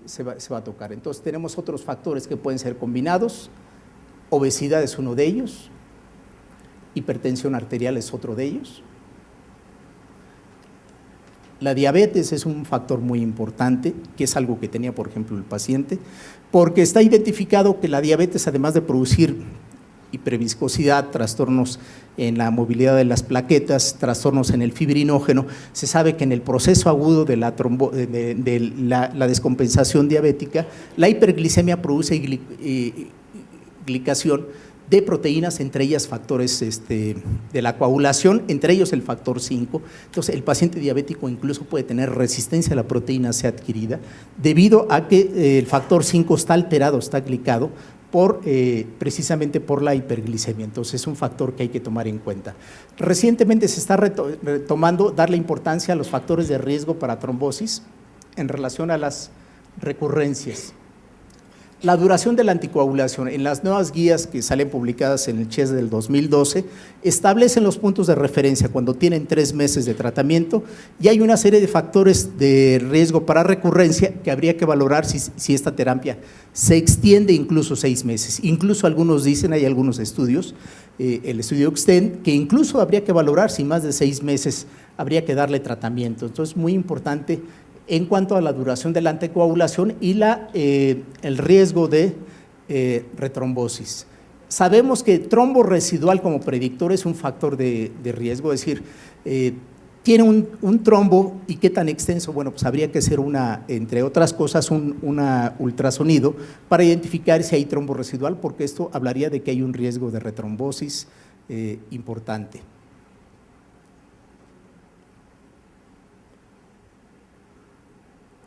se va a tocar. Entonces tenemos otros factores que pueden ser combinados, obesidad es uno de ellos, hipertensión arterial es otro de ellos. La diabetes es un factor muy importante, que es algo que tenía, por ejemplo, el paciente, porque está identificado que la diabetes, además de producir hiperviscosidad, trastornos en la movilidad de las plaquetas, trastornos en el fibrinógeno, se sabe que en el proceso agudo de la descompensación diabética, la hiperglicemia produce glicación de proteínas, entre ellas factores de la coagulación, entre ellos el factor 5. Entonces, el paciente diabético incluso puede tener resistencia a la proteína C adquirida, debido a que el factor 5 está alterado, está glicado, precisamente por la hiperglicemia. Entonces, es un factor que hay que tomar en cuenta. Recientemente se está retomando darle importancia a los factores de riesgo para trombosis en relación a las recurrencias. La duración de la anticoagulación, en las nuevas guías que salen publicadas en el CHES del 2012, establecen los puntos de referencia cuando tienen 3 meses de tratamiento, y hay una serie de factores de riesgo para recurrencia que habría que valorar si esta terapia se extiende incluso 6 meses. Incluso algunos dicen, hay algunos estudios, el estudio Extend, que incluso habría que valorar si más de 6 meses habría que darle tratamiento. Entonces, muy importante en cuanto a la duración de la anticoagulación y el riesgo de retrombosis. Sabemos que trombo residual como predictor es un factor de riesgo, es decir, tiene un trombo, y qué tan extenso. Bueno, pues habría que hacer entre otras cosas, un ultrasonido para identificar si hay trombo residual, porque esto hablaría de que hay un riesgo de retrombosis importante.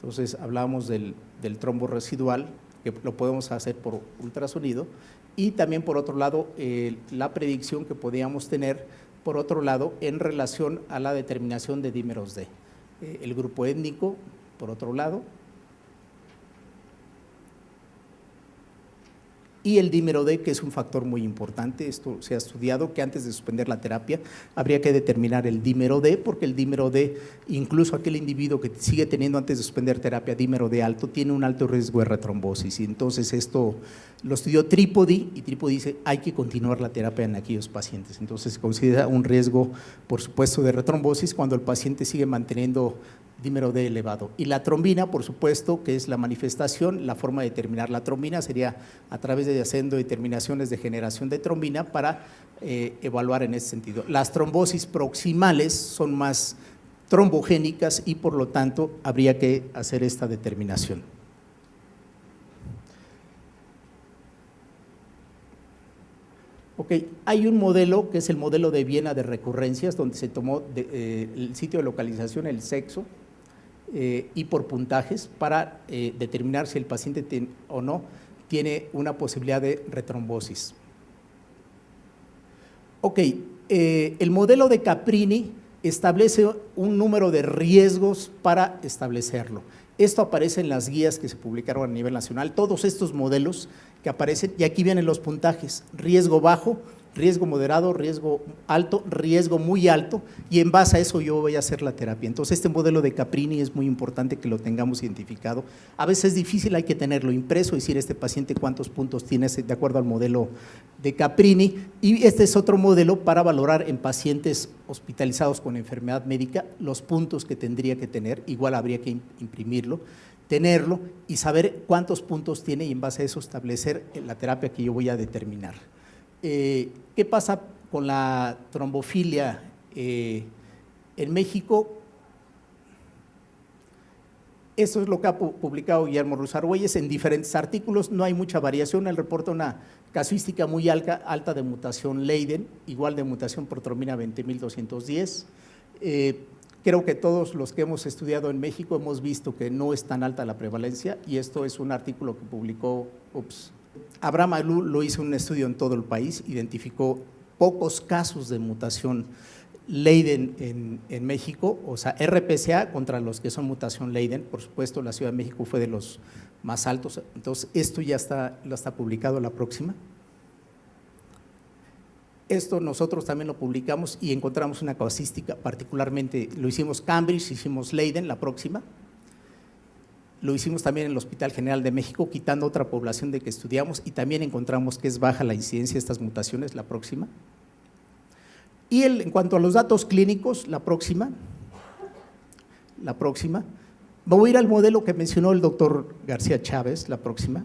Entonces, hablábamos del trombo residual, que lo podemos hacer por ultrasonido, y también, por otro lado, la predicción que podíamos tener, por otro lado, en relación a la determinación de dímeros D. El grupo étnico, por otro lado, y el dímero D, que es un factor muy importante. Esto se ha estudiado, que antes de suspender la terapia habría que determinar el dímero D, porque el dímero D, incluso aquel individuo que sigue teniendo antes de suspender terapia dímero D alto, tiene un alto riesgo de retrombosis, y entonces esto lo estudió Tripodi, y Tripodi dice hay que continuar la terapia en aquellos pacientes. Entonces se considera un riesgo, por supuesto, de retrombosis cuando el paciente sigue manteniendo dímero D elevado. Y la trombina, por supuesto, que es la manifestación, la forma de determinar la trombina sería a través de haciendo determinaciones de generación de trombina para evaluar en ese sentido. Las trombosis proximales son más trombogénicas y, por lo tanto, habría que hacer esta determinación. Ok, hay un modelo que es el modelo de Viena de recurrencias, donde se tomó el sitio de localización, el sexo, y por puntajes para determinar si el paciente o no tiene una posibilidad de retrombosis. Ok, el modelo de Caprini establece un número de riesgos para establecerlo. Esto aparece en las guías que se publicaron a nivel nacional, todos estos modelos que aparecen, y aquí vienen los puntajes: riesgo bajo, riesgo moderado, riesgo alto, riesgo muy alto, y en base a eso yo voy a hacer la terapia. Entonces, este modelo de Caprini es muy importante que lo tengamos identificado. A veces es difícil, hay que tenerlo impreso, decir este paciente cuántos puntos tiene de acuerdo al modelo de Caprini, y este es otro modelo para valorar en pacientes hospitalizados con enfermedad médica los puntos que tendría que tener. Igual habría que imprimirlo, tenerlo y saber cuántos puntos tiene, y en base a eso establecer la terapia que yo voy a determinar. ¿Qué pasa con la trombofilia en México? Esto es lo que ha publicado Guillermo Ruiz Argüelles en diferentes artículos. No hay mucha variación. Él reporta una casuística muy alta de mutación Leiden, igual de mutación protrombina 20.210. Creo que todos los que hemos estudiado en México hemos visto que no es tan alta la prevalencia, y esto es un artículo que publicó Abraham Alú, lo hizo un estudio en todo el país, identificó pocos casos de mutación Leiden en México, o sea, RPCA contra los que son mutación Leiden. Por supuesto, la Ciudad de México fue de los más altos. Entonces, esto ya está publicado, la próxima. Esto nosotros también lo publicamos y encontramos una casuística, particularmente lo hicimos Cambridge, hicimos Leiden, la próxima. Lo hicimos también en el Hospital General de México, quitando otra población de que estudiamos y también encontramos que es baja la incidencia de estas mutaciones, la próxima. Y en cuanto a los datos clínicos, la próxima, voy a ir al modelo que mencionó el doctor García Chávez, la próxima,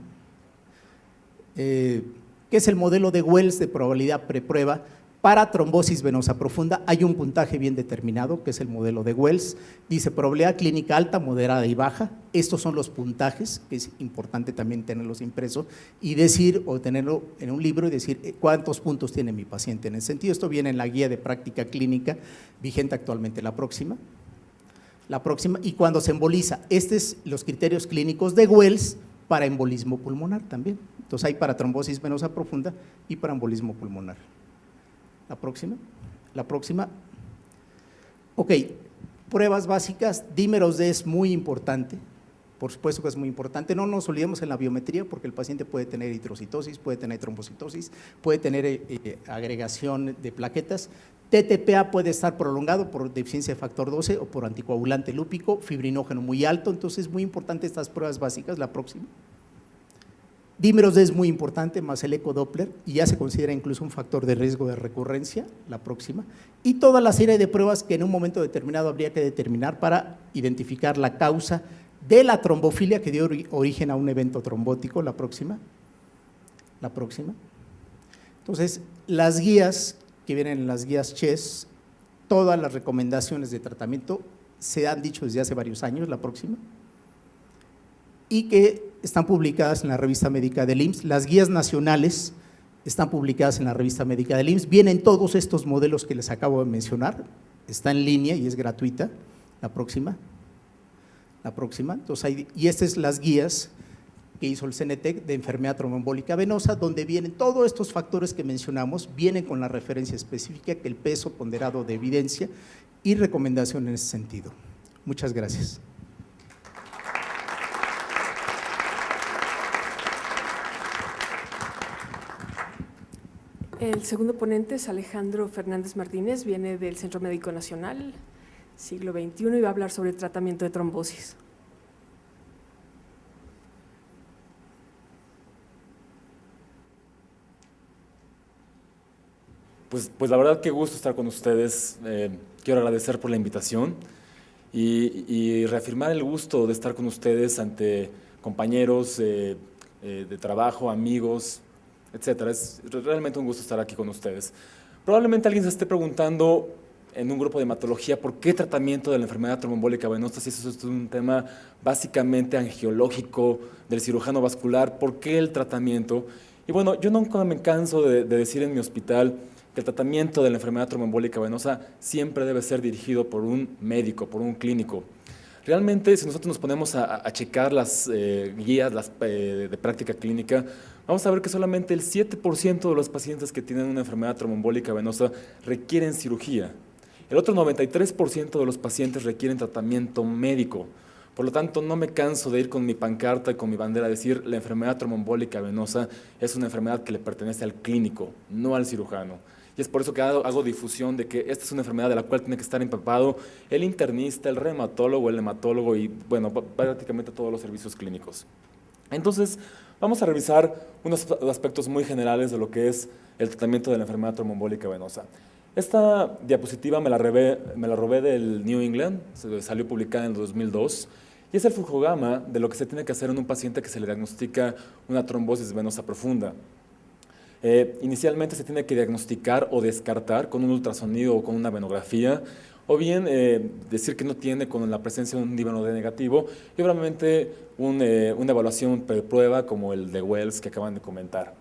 que es el modelo de Wells de probabilidad preprueba para trombosis venosa profunda. Hay un puntaje bien determinado, que es el modelo de Wells. Dice probabilidad clínica alta, moderada y baja. Estos son los puntajes, que es importante también tenerlos impresos y decir, o tenerlo en un libro y decir cuántos puntos tiene mi paciente. En ese sentido, esto viene en la guía de práctica clínica vigente actualmente. La próxima, y cuando se emboliza, estos son los criterios clínicos de Wells para embolismo pulmonar también. Entonces hay para trombosis venosa profunda y para embolismo pulmonar. La próxima. Ok, pruebas básicas, dímeros D es muy importante, por supuesto que es muy importante, no nos olvidemos en la biometría porque el paciente puede tener eritrocitosis, puede tener trombocitosis, puede tener agregación de plaquetas, TTPA puede estar prolongado por deficiencia de factor 12 o por anticoagulante lúpico, fibrinógeno muy alto, entonces es muy importante estas pruebas básicas. La próxima. Dímeros D es muy importante, más el ecodoppler, y ya se considera incluso un factor de riesgo de recurrencia, la próxima, y toda la serie de pruebas que en un momento determinado habría que determinar para identificar la causa de la trombofilia que dio origen a un evento trombótico, la próxima. Entonces, las guías que vienen en las guías CHES, todas las recomendaciones de tratamiento se han dicho desde hace varios años, la próxima, y que están publicadas en la revista médica del IMSS. Las guías nacionales están publicadas en la revista médica del IMSS. Vienen todos estos modelos que les acabo de mencionar, está en línea y es gratuita. La próxima. Entonces, y estas son las guías que hizo el CENETEC de enfermedad tromboembólica venosa, donde vienen todos estos factores que mencionamos, vienen con la referencia específica, que el peso ponderado de evidencia y recomendación en ese sentido. Muchas gracias. El segundo ponente es Alejandro Fernández Martínez, viene del Centro Médico Nacional, siglo XXI, y va a hablar sobre el tratamiento de trombosis. Pues la verdad, qué gusto estar con ustedes. Quiero agradecer por la invitación y reafirmar el gusto de estar con ustedes ante compañeros de trabajo, amigos, etcétera. Es realmente un gusto estar aquí con ustedes. Probablemente alguien se esté preguntando en un grupo de hematología por qué tratamiento de la enfermedad tromboembólica venosa, si eso es un tema básicamente angiológico del cirujano vascular, ¿por qué el tratamiento? Y bueno, yo nunca me canso de decir en mi hospital que el tratamiento de la enfermedad tromboembólica venosa siempre debe ser dirigido por un médico, por un clínico. Realmente, si nosotros nos ponemos a checar las guías de práctica clínica, vamos a ver que solamente el 7% de los pacientes que tienen una enfermedad tromboembólica venosa requieren cirugía. El otro 93% de los pacientes requieren tratamiento médico. Por lo tanto, no me canso de ir con mi pancarta y con mi bandera a decir la enfermedad tromboembólica venosa es una enfermedad que le pertenece al clínico, no al cirujano. Y es por eso que hago difusión de que esta es una enfermedad de la cual tiene que estar empapado el internista, el reumatólogo, el hematólogo y, bueno, prácticamente todos los servicios clínicos. Entonces, vamos a revisar unos aspectos muy generales de lo que es el tratamiento de la enfermedad tromboembólica venosa. Esta diapositiva me la robé del New England, salió publicada en el 2002, y es el flujograma de lo que se tiene que hacer en un paciente que se le diagnostica una trombosis venosa profunda. Inicialmente se tiene que diagnosticar o descartar con un ultrasonido o con una venografía, o bien decir que no tiene con la presencia de un dímero D negativo, y obviamente una evaluación preprueba como el de Wells que acaban de comentar.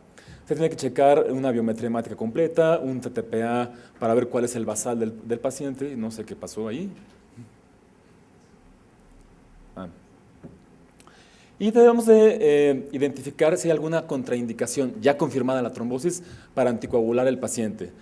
Se tiene que checar una biometría hemática completa, un TTPA para ver cuál es el basal del paciente, no sé qué pasó ahí. Y debemos de identificar si hay alguna contraindicación ya confirmada en la trombosis para anticoagular el paciente.